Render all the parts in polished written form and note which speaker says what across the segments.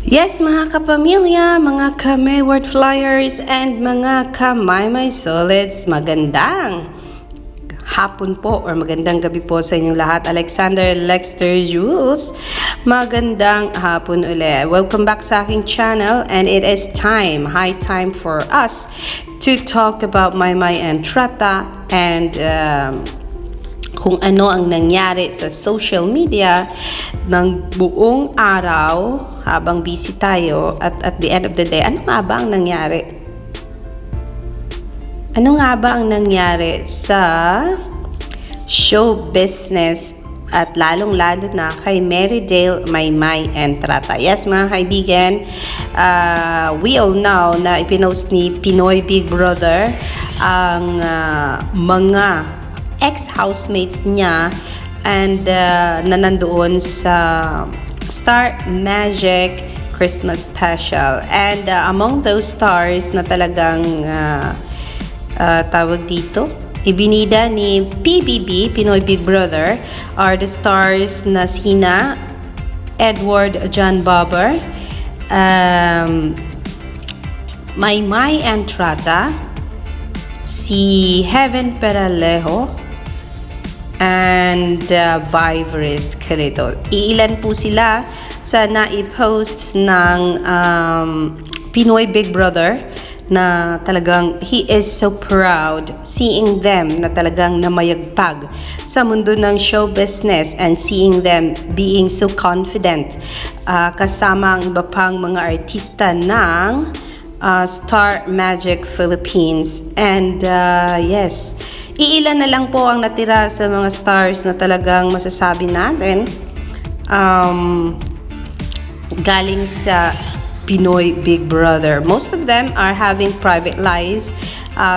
Speaker 1: Yes, mga kapamilya, mga ka-Mayward Flyers, and mga ka-Maymay Solids, magandang hapon po or magandang gabi po sa inyong lahat. Alexander Lexter Jules, magandang hapon ulit. Welcome back sa aking channel, and it is high time for us to talk about Maymay and Trata and kung ano ang nangyari sa social media ng buong araw habang busy tayo at the end of the day, ano nga ba ang nangyari? Ano nga ba ang nangyari sa show business at lalong-lalo na kay Marydale, Maymay and Trata? Yes, mga kaibigan, we all know na ipinost ni Pinoy Big Brother ang mga ex-housemates niya and na nandoon sa Star Magic Christmas Special. And among those stars na talagang tawag dito, ibinida ni PBB, Pinoy Big Brother, are the stars na sina Edward John Bobber, Maymay and Trata, si Heaven Peralejo, and Viveris Carito. Iilan po sila sa na-post ng Pinoy Big Brother na talagang he is so proud seeing them na talagang namayagpag sa mundo ng show business and seeing them being so confident kasama ang iba pang mga artista ng Star Magic Philippines. And yes, iilan na lang po ang natira sa mga stars na talagang masasabi natin galing sa Pinoy Big Brother. Most of them are having private lives.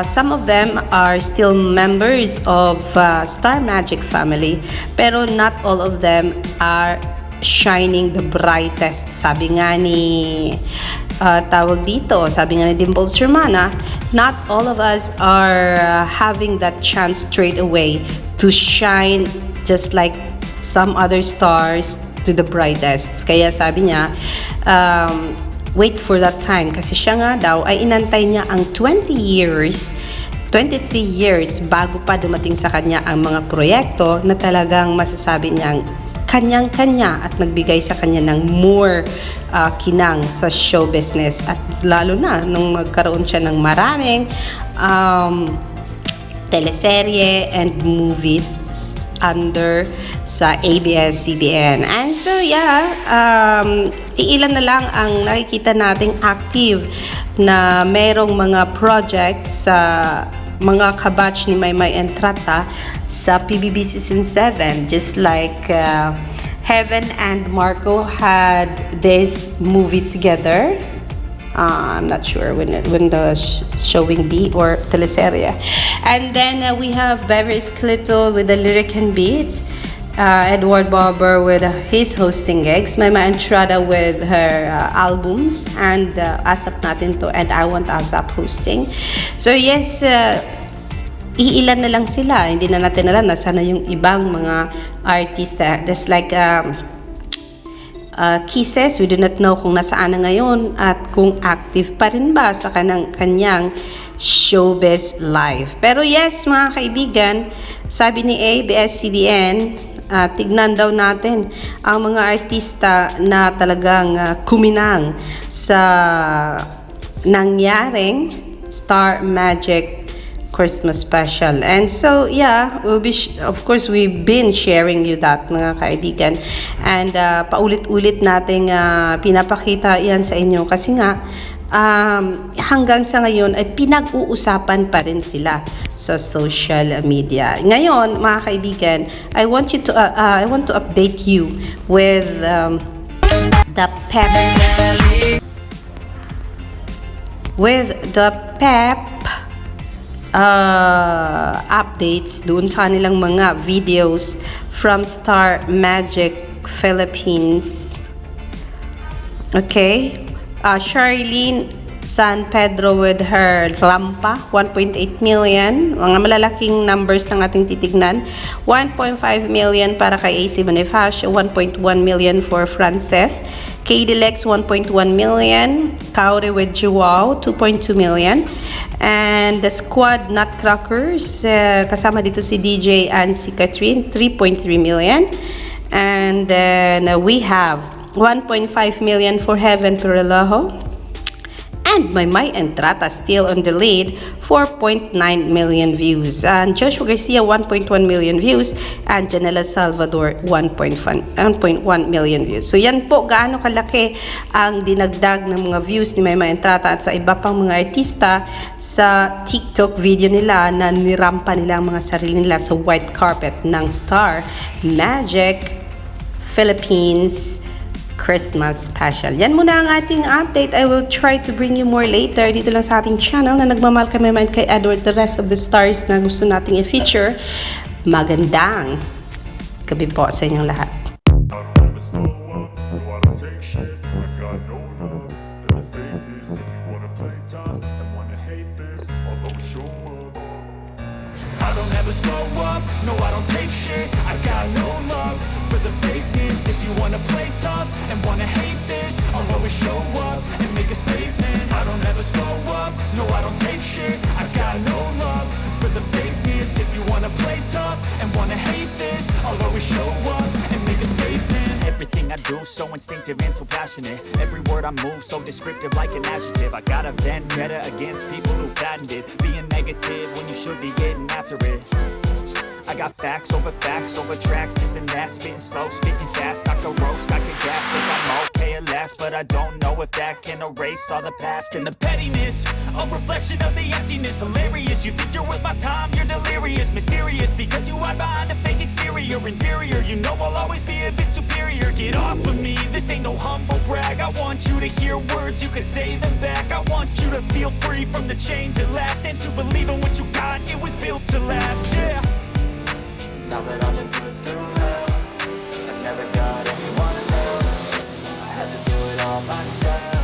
Speaker 1: Some of them are still members of Star Magic family, pero not all of them are shining the brightest. Sabi nga ni tawag dito, sabi nga ni Dimples Romana, not all of us are having that chance straight away to shine just like some other stars to the brightest. Kaya sabi niya, wait for that time, kasi siya nga daw ay inantay niya ang 23 years bago pa dumating sa kanya ang mga proyekto na talagang masasabi niyang kanyang-kanya at nagbigay sa kanya ng more kinang sa show business, at lalo na nung magkaroon siya ng maraming teleserye and movies under sa ABS-CBN. And so yeah, iilan na lang ang nakikita nating active na merong mga projects sa mga kabatch ni Maymay and Trata sa PBB Season 7. Just like Heaven and Marco had this movie together. I'm not sure when the showing be or teleserye. And then we have Viveris Carito with the lyric and beats, Edward Bobber with his hosting gigs, Maymay and Trata with her albums, and ASAP natin to and I Want ASAP hosting. So yes, iilan na lang sila. Hindi na natin alam na sana yung ibang mga artista. Just like Kisses, we do not know kung nasaan na ngayon at kung active pa rin ba sa kanyang showbiz life. Pero yes, mga kaibigan, sabi ni ABS-CBN, tignan daw natin ang mga artista na talagang kuminang sa nangyaring Star Magic Christmas Special. And so yeah, of course we've been sharing you that, mga kaibigan, and paulit-ulit nating pinapakita yan sa inyo kasi nga hanggang sa ngayon ay pinag-uusapan pa rin sila sa social media. Ngayon, mga kaibigan, I want to update you with the pep updates doon sa kanilang mga videos from Star Magic Philippines. Okay, Charlene San Pedro with her Lampa, 1.8 million. Mga malalaking numbers ng ating titignan. 1.5 million para kay AC Bonifacio, 1.1 million for Frances. KD Lex 1.1 million, Kauri with Joao 2.2 million, and the squad Nutcrackers, kasama dito si DJ and si Catherine, 3.3 million. And then we have 1.5 million for Heaven Perelejo. And my Entrata still on the lead, 4.9 million views. And Joshua Garcia, 1.1 million views. And Janela Salvador, 1.1 million views. So yan po, gaano kalaki ang dinagdag ng mga views ni Maymay Entrata at sa iba pang mga artista sa TikTok video nila na nirampa nila ang mga sarili nila sa white carpet ng Star Magic Philippines Christmas special. Yan muna ang ating update. I will try to bring you more later dito lang sa ating channel na nagmamahal kami man kay Edward, the rest of the stars na gusto nating i-feature. Magandang gabi po sa inyong lahat.
Speaker 2: I don't ever slow up, no I don't take shit. I got no love for the fakeness. If you wanna play tough and wanna hate this, I'll always show up and make a statement. I don't ever slow up, no I don't take shit. I got no love for the fakeness. If you wanna play tough and wanna hate this, I'll always show up and make a statement. Everything I do so instinctive and so passionate. Every word I move so descriptive like an adjective. I got a vendetta against people who patented being negative when you should be getting after it. I got facts over tracks, this and that, spitting slow, spitting fast. I could roast, I could gas, think I'm okay at last, but I don't know if that can erase all the past and the pettiness. A reflection of the emptiness, hilarious. You think you're worth my time, you're delirious, mysterious because you hide behind a fake exterior, inferior. You know I'll always be a bit superior. Get off of me, this ain't no humble brag. I want you to hear words, you can say them back. I want you to feel free from the chains at last, and to believe in what you got, it was built to last. Yeah. Now that I've been put through hell, I never got anyone's help. I had to do it all myself.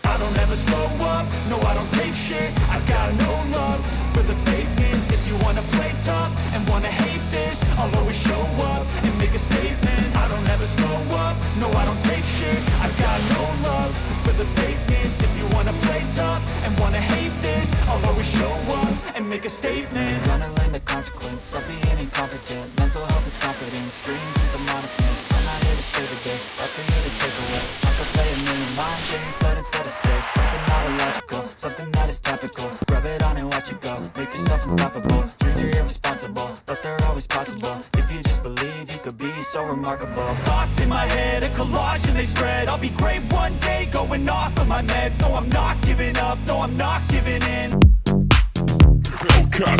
Speaker 2: I don't ever slow up, no I don't take shit. I got no love for the fakeness. If you wanna play tough and wanna hate this, I'll always show up and make a statement. I don't ever slow up, no I don't take shit. I got no love for the fakeness. If you wanna play tough and wanna hate this, I'll always show up and make a statement. Gonna learn the consequence of being incompetent. Mental health is confidence, dreams and some honestness. I'm not here to save the day, that's for you to take away. I could play a million mind games, but instead I say something not illogical, something that is topical. Rub it on and watch it go, make yourself unstoppable. Dreams are irresponsible, but they're always possible. If you just believe, you could be so remarkable. Thoughts in my head, a collage and they spread. I'll be great one day, going off of my meds. No, I'm not giving up, no, I'm not giving in. Okay.